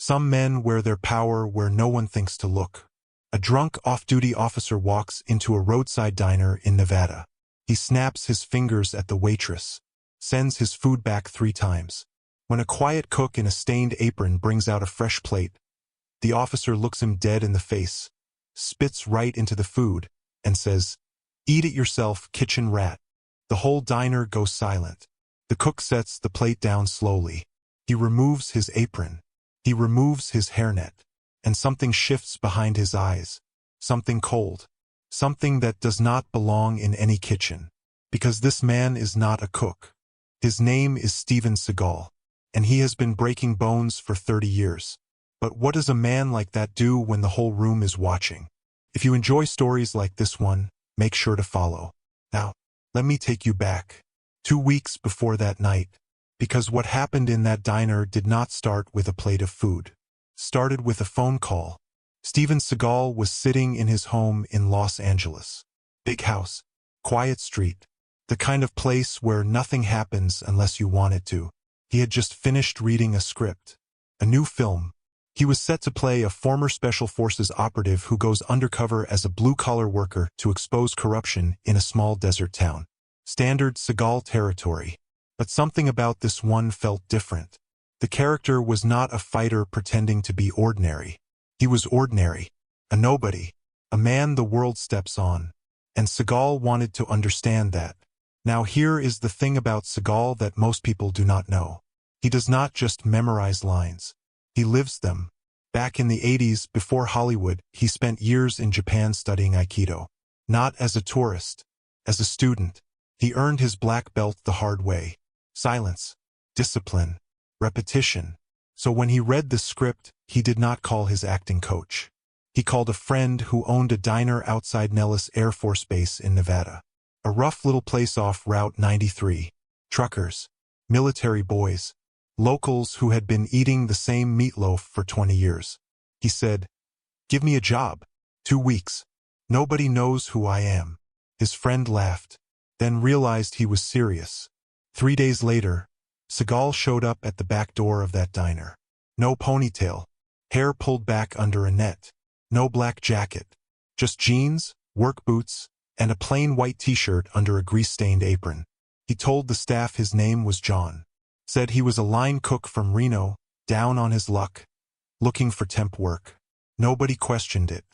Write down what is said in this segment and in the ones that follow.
Some men wear their power where no one thinks to look. A drunk off-duty officer walks into a roadside diner in Nevada. He snaps his fingers at the waitress, sends his food back 3 times. When a quiet cook in a stained apron brings out a fresh plate, the officer looks him dead in the face, spits right into the food, and says, "Eat it yourself, kitchen rat." The whole diner goes silent. The cook sets the plate down slowly. He removes his apron. He removes his hairnet. And something shifts behind his eyes. Something cold. Something that does not belong in any kitchen. Because this man is not a cook. His name is Steven Seagal. And he has been breaking bones for 30 years. But what does a man like that do when the whole room is watching? If you enjoy stories like this one, make sure to follow. Now, let me take you back 2 weeks before that night. Because what happened in that diner did not start with a plate of food. Started with a phone call. Steven Seagal was sitting in his home in Los Angeles. Big house, quiet street, the kind of place where nothing happens unless you want it to. He had just finished reading a script, a new film. He was set to play a former Special Forces operative who goes undercover as a blue-collar worker to expose corruption in a small desert town. Standard Seagal territory. But something about this one felt different. The character was not a fighter pretending to be ordinary. He was ordinary, a nobody, a man the world steps on. And Seagal wanted to understand that. Now here is the thing about Seagal that most people do not know. He does not just memorize lines. He lives them. Back in the 80s, before Hollywood, he spent years in Japan studying Aikido. Not as a tourist, as a student. He earned his black belt the hard way. Silence, discipline, repetition. So when he read the script, he did not call his acting coach. He called a friend who owned a diner outside Nellis Air Force Base in Nevada. A rough little place off Route 93. Truckers, military boys, locals who had been eating the same meatloaf for 20 years. He said, "Give me a job. 2 weeks. Nobody knows who I am." His friend laughed, then realized he was serious. 3 days later, Seagal showed up at the back door of that diner. No ponytail, hair pulled back under a net, no black jacket, just jeans, work boots, and a plain white t-shirt under a grease-stained apron. He told the staff his name was John. Said he was a line cook from Reno, down on his luck, looking for temp work. Nobody questioned it.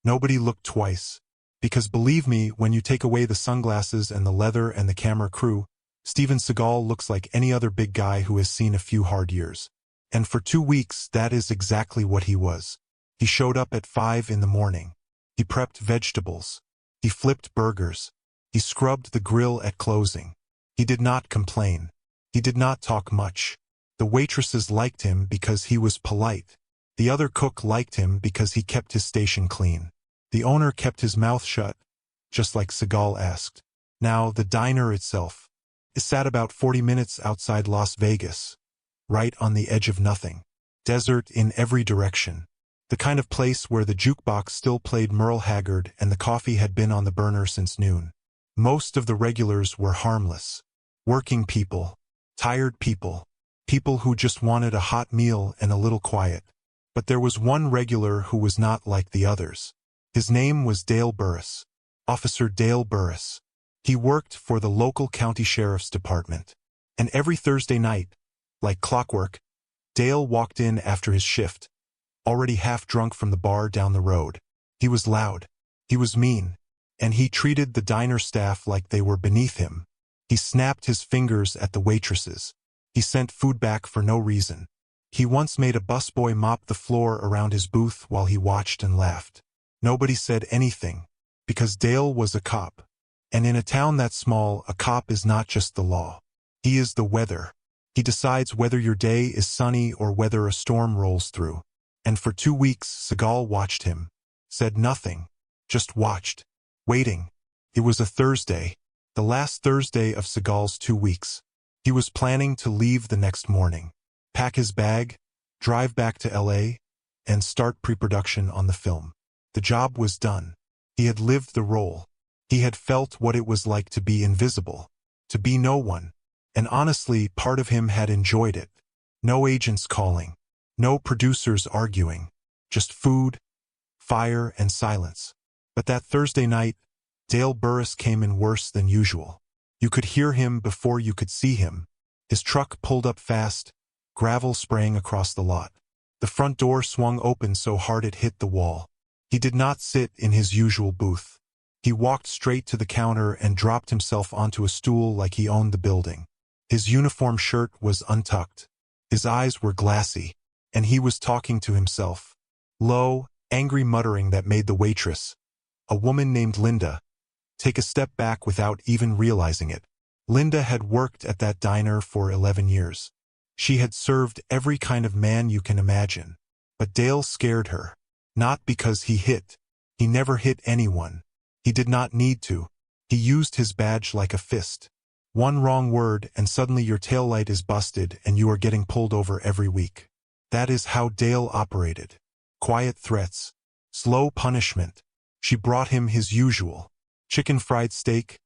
Nobody looked twice. Because believe me, when you take away the sunglasses and the leather and the camera crew, Steven Seagal looks like any other big guy who has seen a few hard years. And for 2 weeks, that is exactly what he was. He showed up at 5 in the morning. He prepped vegetables. He flipped burgers. He scrubbed the grill at closing. He did not complain. He did not talk much. The waitresses liked him because he was polite. The other cook liked him because he kept his station clean. The owner kept his mouth shut, just like Seagal asked. Now, the diner itself. It sat about 40 minutes outside Las Vegas, right on the edge of nothing. Desert in every direction. The kind of place where the jukebox still played Merle Haggard and the coffee had been on the burner since noon. Most of the regulars were harmless. Working people, tired people, people who just wanted a hot meal and a little quiet. But there was one regular who was not like the others. His name was Dale Burris, Officer Dale Burris. He worked for the local county sheriff's department. And every Thursday night, like clockwork, Dale walked in after his shift, already half drunk from the bar down the road. He was loud. He was mean. And he treated the diner staff like they were beneath him. He snapped his fingers at the waitresses. He sent food back for no reason. He once made a busboy mop the floor around his booth while he watched and laughed. Nobody said anything, because Dale was a cop. And in a town that small, a cop is not just the law. He is the weather. He decides whether your day is sunny or whether a storm rolls through. And for 2 weeks, Seagal watched him. Said nothing. Just watched. Waiting. It was a Thursday. The last Thursday of Seagal's 2 weeks. He was planning to leave the next morning. Pack his bag, drive back to LA, and start pre-production on the film. The job was done. He had lived the role. He had felt what it was like to be invisible, to be no one. And honestly, part of him had enjoyed it. No agents calling. No producers arguing. Just food, fire, and silence. But that Thursday night, Dale Burris came in worse than usual. You could hear him before you could see him. His truck pulled up fast, gravel spraying across the lot. The front door swung open so hard it hit the wall. He did not sit in his usual booth. He walked straight to the counter and dropped himself onto a stool like he owned the building. His uniform shirt was untucked. His eyes were glassy, and he was talking to himself. Low, angry muttering that made the waitress, a woman named Linda, take a step back without even realizing it. Linda had worked at that diner for 11 years. She had served every kind of man you can imagine. But Dale scared her. Not because he hit. He never hit anyone. He did not need to. He used his badge like a fist. One wrong word and suddenly your taillight is busted and you are getting pulled over every week. That is how Dale operated. Quiet threats. Slow punishment. She brought him his usual. Chicken fried steak,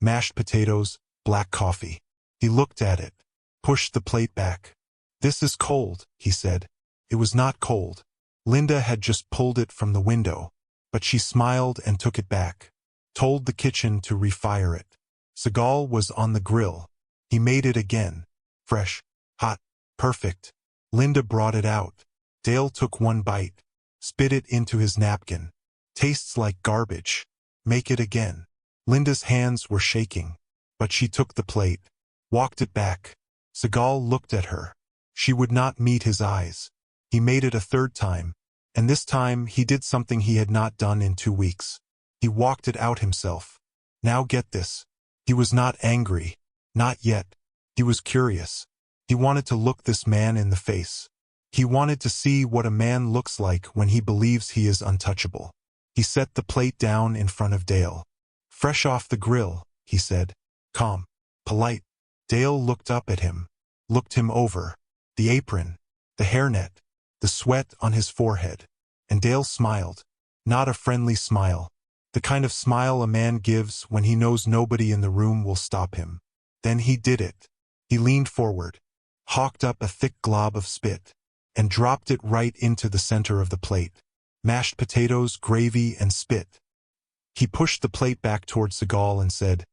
mashed potatoes, black coffee. He looked at it. Pushed the plate back. "This is cold," he said. It was not cold. Linda had just pulled it from the window. But she smiled and took it back. Told the kitchen to refire it. Seagal was on the grill. He made it again. Fresh. Hot. Perfect. Linda brought it out. Dale took one bite. Spit it into his napkin. Tastes like garbage. Make it again. Linda's hands were shaking. But she took the plate. Walked it back. Seagal looked at her. She would not meet his eyes. He made it a third time. And this time he did something he had not done in 2 weeks. He walked it out himself. Now get this. He was not angry. Not yet. He was curious. He wanted to look this man in the face. He wanted to see what a man looks like when he believes he is untouchable. He set the plate down in front of Dale. "Fresh off the grill," he said. Calm. Polite. Dale looked up at him. Looked him over. The apron. The hairnet. The sweat on his forehead. And Dale smiled. Not a friendly smile. The kind of smile a man gives when he knows nobody in the room will stop him. Then he did it. He leaned forward, hawked up a thick glob of spit, and dropped it right into the center of the plate. Mashed potatoes, gravy, and spit. He pushed the plate back toward Seagal and said,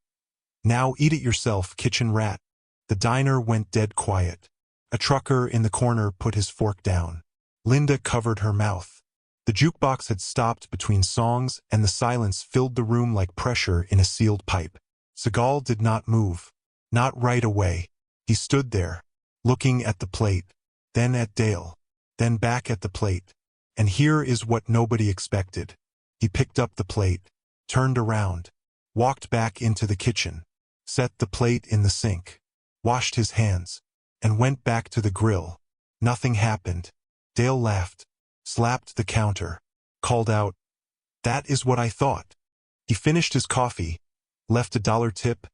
"Now eat it yourself, kitchen rat." The diner went dead quiet. A trucker in the corner put his fork down. Linda covered her mouth. The jukebox had stopped between songs and the silence filled the room like pressure in a sealed pipe. Seagal did not move. Not right away. He stood there, looking at the plate, then at Dale, then back at the plate. And here is what nobody expected. He picked up the plate, turned around, walked back into the kitchen, set the plate in the sink, washed his hands, and went back to the grill. Nothing happened. Dale laughed, slapped the counter, called out, "That is what I thought." He finished his coffee, left $1 tip,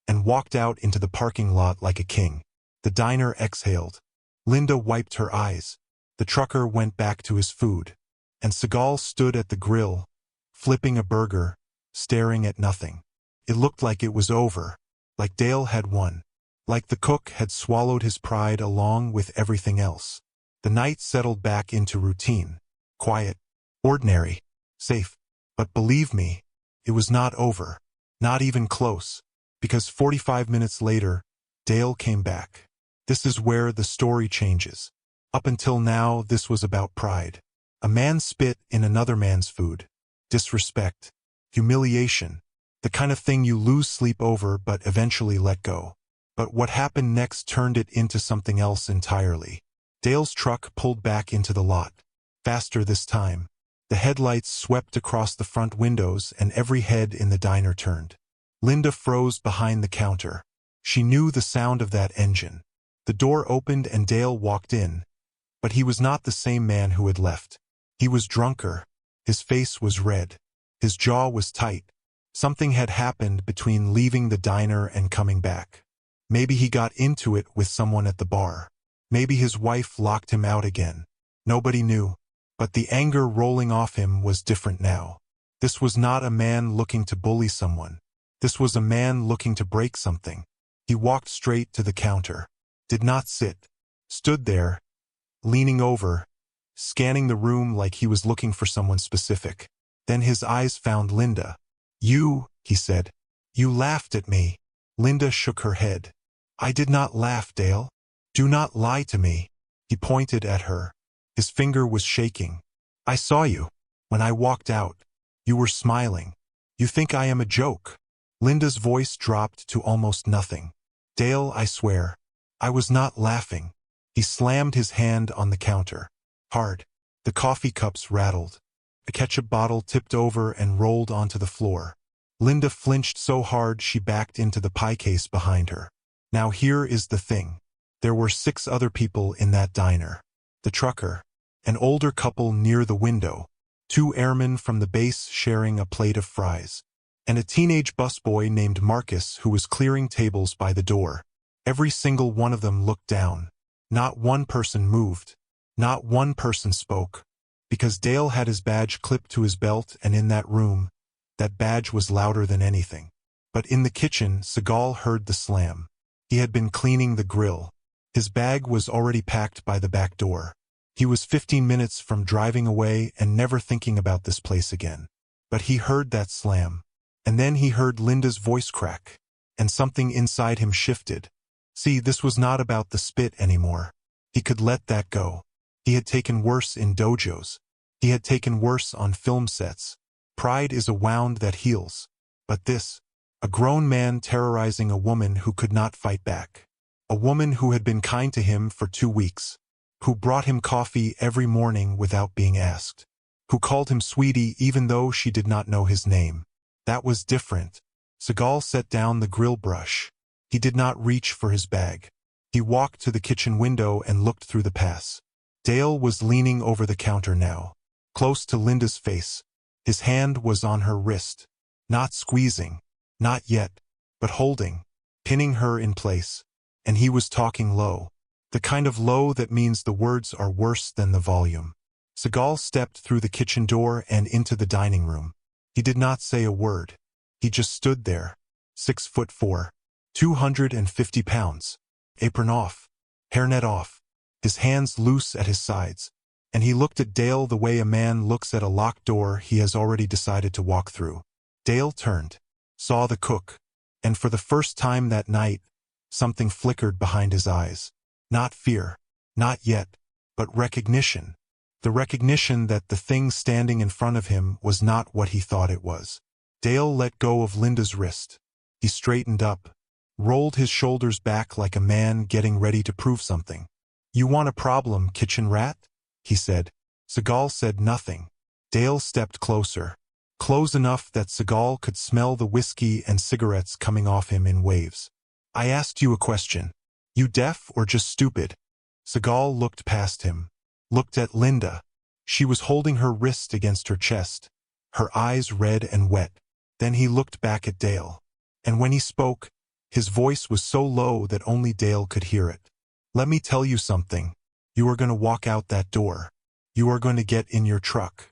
and walked out into the parking lot like a king. The diner exhaled. Linda wiped her eyes. The trucker went back to his food. And Seagal stood at the grill, flipping a burger, staring at nothing. It looked like it was over, like Dale had won, like the cook had swallowed his pride along with everything else. The night settled back into routine. Quiet, ordinary, safe. But believe me, it was not over. Not even close. Because 45 minutes later, Dale came back. This is where the story changes. Up until now, this was about pride. A man spit in another man's food. Disrespect. Humiliation. The kind of thing you lose sleep over but eventually let go. But what happened next turned it into something else entirely. Dale's truck pulled back into the lot. Faster this time. The headlights swept across the front windows and every head in the diner turned. Linda froze behind the counter. She knew the sound of that engine. The door opened and Dale walked in. But he was not the same man who had left. He was drunker. His face was red. His jaw was tight. Something had happened between leaving the diner and coming back. Maybe he got into it with someone at the bar. Maybe his wife locked him out again. Nobody knew. But the anger rolling off him was different now. This was not a man looking to bully someone. This was a man looking to break something. He walked straight to the counter. Did not sit. Stood there, leaning over, scanning the room like he was looking for someone specific. Then his eyes found Linda. "You," he said. "You laughed at me." Linda shook her head. "I did not laugh, Dale. Do not lie to me." He pointed at her. His finger was shaking. "I saw you. When I walked out, you were smiling. You think I am a joke." Linda's voice dropped to almost nothing. "Dale, I swear, I was not laughing." He slammed his hand on the counter. Hard. The coffee cups rattled. A ketchup bottle tipped over and rolled onto the floor. Linda flinched so hard she backed into the pie case behind her. Now here is the thing. There were 6 other people in that diner. The trucker, an older couple near the window, 2 airmen from the base sharing a plate of fries, and a teenage busboy named Marcus who was clearing tables by the door. Every single one of them looked down. Not one person moved. Not one person spoke. Because Dale had his badge clipped to his belt, and in that room, that badge was louder than anything. But in the kitchen, Seagal heard the slam. He had been cleaning the grill. His bag was already packed by the back door. He was 15 minutes from driving away and never thinking about this place again. But he heard that slam. And then he heard Linda's voice crack. And something inside him shifted. See, this was not about the spit anymore. He could let that go. He had taken worse in dojos. He had taken worse on film sets. Pride is a wound that heals. But this, a grown man terrorizing a woman who could not fight back. A woman who had been kind to him for 2 weeks. Who brought him coffee every morning without being asked. Who called him sweetie even though she did not know his name. That was different. Seagal set down the grill brush. He did not reach for his bag. He walked to the kitchen window and looked through the pass. Dale was leaning over the counter now, close to Linda's face. His hand was on her wrist. Not squeezing. Not yet. But holding. Pinning her in place. And he was talking low. The kind of low that means the words are worse than the volume. Seagal stepped through the kitchen door and into the dining room. He did not say a word. He just stood there. 6'4", 250 pounds. Apron off. Hairnet off. His hands loose at his sides. And he looked at Dale the way a man looks at a locked door he has already decided to walk through. Dale turned. Saw the cook. And for the first time that night, something flickered behind his eyes. Not fear. Not yet. But recognition. The recognition that the thing standing in front of him was not what he thought it was. Dale let go of Linda's wrist. He straightened up. Rolled his shoulders back like a man getting ready to prove something. "You want a problem, kitchen rat?" he said. Seagal said nothing. Dale stepped closer. Close enough that Seagal could smell the whiskey and cigarettes coming off him in waves. "I asked you a question. You deaf or just stupid?" Seagal looked past him. Looked at Linda. She was holding her wrist against her chest. Her eyes red and wet. Then he looked back at Dale. And when he spoke, his voice was so low that only Dale could hear it. "Let me tell you something. You are going to walk out that door. You are going to get in your truck.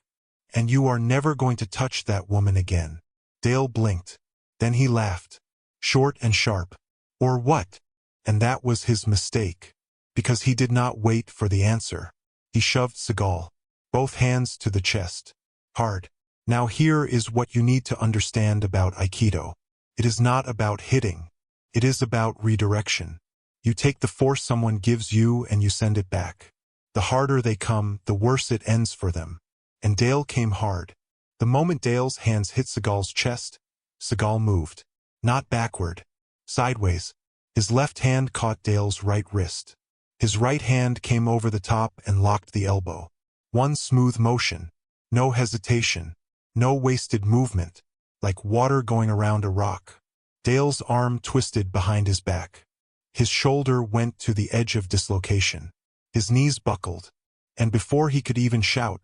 And you are never going to touch that woman again." Dale blinked. Then he laughed. Short and sharp. "Or what?" And that was his mistake. Because he did not wait for the answer. He shoved Seagal. Both hands to the chest. Hard. Now here is what you need to understand about Aikido. It is not about hitting. It is about redirection. You take the force someone gives you and you send it back. The harder they come, the worse it ends for them. And Dale came hard. The moment Dale's hands hit Seagal's chest, Seagal moved. Not backward. Sideways. His left hand caught Dale's right wrist. His right hand came over the top and locked the elbow. One smooth motion. No hesitation. No wasted movement. Like water going around a rock. Dale's arm twisted behind his back. His shoulder went to the edge of dislocation. His knees buckled. And before he could even shout,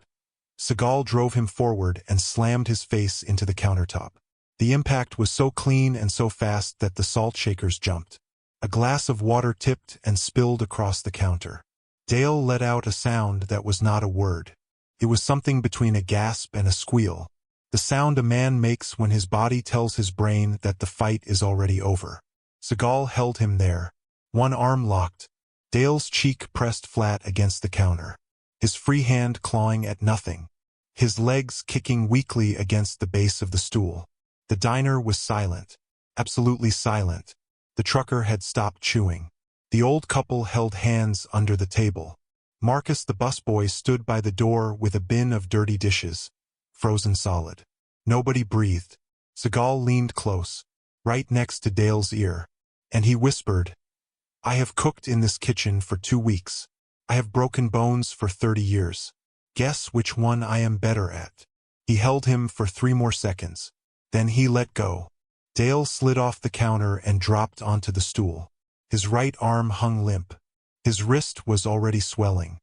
Seagal drove him forward and slammed his face into the countertop. The impact was so clean and so fast that the salt shakers jumped. A glass of water tipped and spilled across the counter. Dale let out a sound that was not a word. It was something between a gasp and a squeal. The sound a man makes when his body tells his brain that the fight is already over. Seagal held him there. One arm locked. Dale's cheek pressed flat against the counter, his free hand clawing at nothing, his legs kicking weakly against the base of the stool. The diner was silent, absolutely silent. The trucker had stopped chewing. The old couple held hands under the table. Marcus the busboy stood by the door with a bin of dirty dishes, frozen solid. Nobody breathed. Seagal leaned close, right next to Dale's ear, and he whispered, "I have cooked in this kitchen for 2 weeks. I have broken bones for 30 years. Guess which one I am better at." He held him for 3 more seconds. Then he let go. Dale slid off the counter and dropped onto the stool. His right arm hung limp. His wrist was already swelling.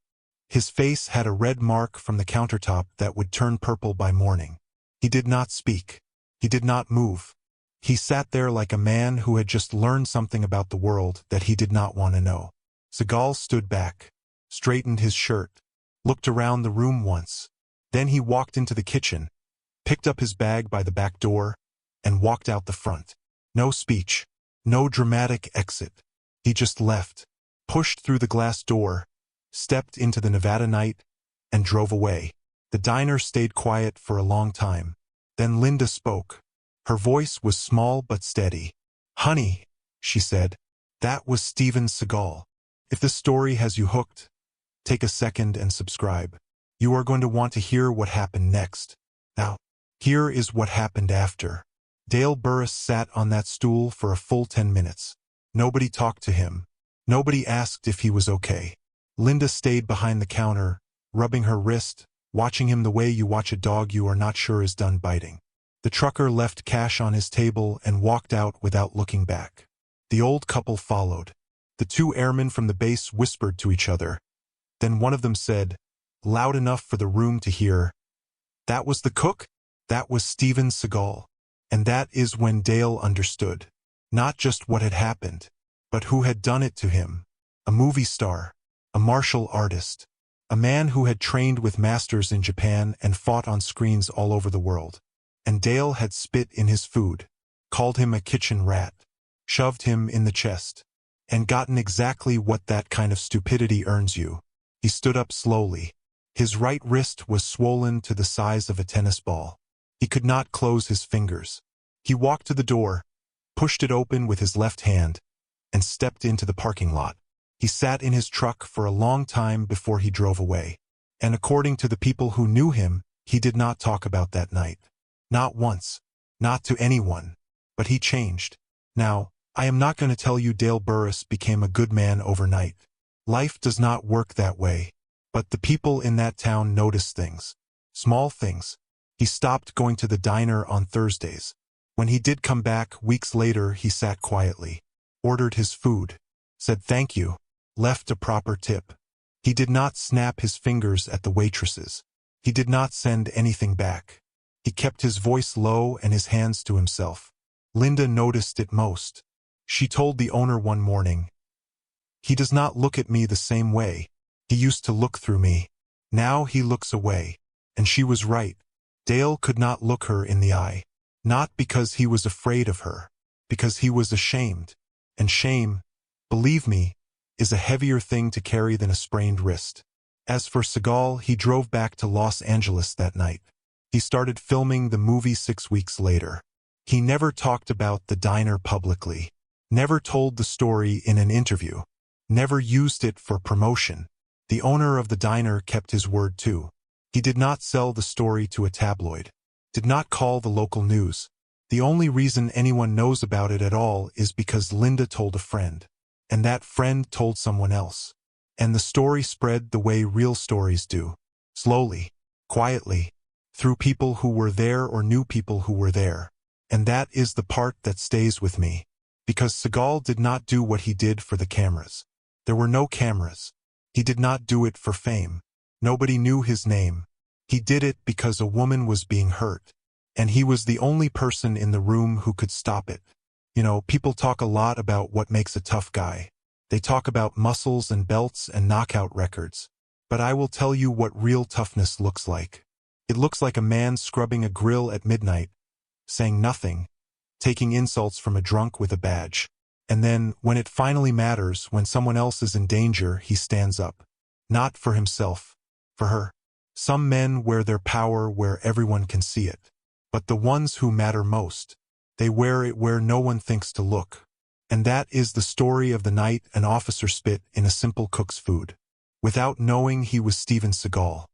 His face had a red mark from the countertop that would turn purple by morning. He did not speak. He did not move. He sat there like a man who had just learned something about the world that he did not want to know. Seagal stood back, straightened his shirt, looked around the room once. Then he walked into the kitchen, picked up his bag by the back door, and walked out the front. No speech, no dramatic exit. He just left, pushed through the glass door, stepped into the Nevada night, and drove away. The diner stayed quiet for a long time. Then Linda spoke. Her voice was small but steady. "Honey," she said, "that was Steven Seagal. If this story has you hooked, take a second and subscribe. You are going to want to hear what happened next. Now, here is what happened after." Dale Burris sat on that stool for a full 10 minutes. Nobody talked to him. Nobody asked if he was okay. Linda stayed behind the counter, rubbing her wrist, watching him the way you watch a dog you are not sure is done biting. The trucker left cash on his table and walked out without looking back. The old couple followed. The 2 airmen from the base whispered to each other. Then one of them said, loud enough for the room to hear, "That was the cook? That was Steven Seagal." And that is when Dale understood. Not just what had happened, but who had done it to him. A movie star, a martial artist, a man who had trained with masters in Japan and fought on screens all over the world. And Dale had spit in his food, called him a kitchen rat, shoved him in the chest, and gotten exactly what that kind of stupidity earns you. He stood up slowly. His right wrist was swollen to the size of a tennis ball. He could not close his fingers. He walked to the door, pushed it open with his left hand, and stepped into the parking lot. He sat in his truck for a long time before he drove away. And according to the people who knew him, he did not talk about that night. Not once. Not to anyone. But he changed. Now, I am not going to tell you Dale Burris became a good man overnight. Life does not work that way. But the people in that town noticed things. Small things. He stopped going to the diner on Thursdays. When he did come back weeks later, he sat quietly, ordered his food, said thank you, left a proper tip. He did not snap his fingers at the waitresses. He did not send anything back. He kept his voice low and his hands to himself. Linda noticed it most. She told the owner one morning, "He does not look at me the same way. He used to look through me. Now he looks away." And she was right. Dale could not look her in the eye. Not because he was afraid of her, because he was ashamed. And shame, believe me, is a heavier thing to carry than a sprained wrist. As for Seagal, he drove back to Los Angeles that night. He started filming the movie 6 weeks later. He never talked about the diner publicly, never told the story in an interview, never used it for promotion. The owner of the diner kept his word too. He did not sell the story to a tabloid, did not call the local news. The only reason anyone knows about it at all is because Linda told a friend, and that friend told someone else. And the story spread the way real stories do, slowly, quietly, through people who were there or knew people who were there. And that is the part that stays with me, because Seagal did not do what he did for the cameras. There were no cameras. He did not do it for fame. Nobody knew his name. He did it because a woman was being hurt, and he was the only person in the room who could stop it. You know, people talk a lot about what makes a tough guy. They talk about muscles and belts and knockout records. But I will tell you what real toughness looks like. It looks like a man scrubbing a grill at midnight, saying nothing, taking insults from a drunk with a badge, And then, when it finally matters, when someone else is in danger, he stands up. Not for himself, for her. Some men wear their power where everyone can see it. But the ones who matter most, they wear it where no one thinks to look. And that is the story of the night an officer spit in a simple cook's food. Without knowing he was Steven Seagal.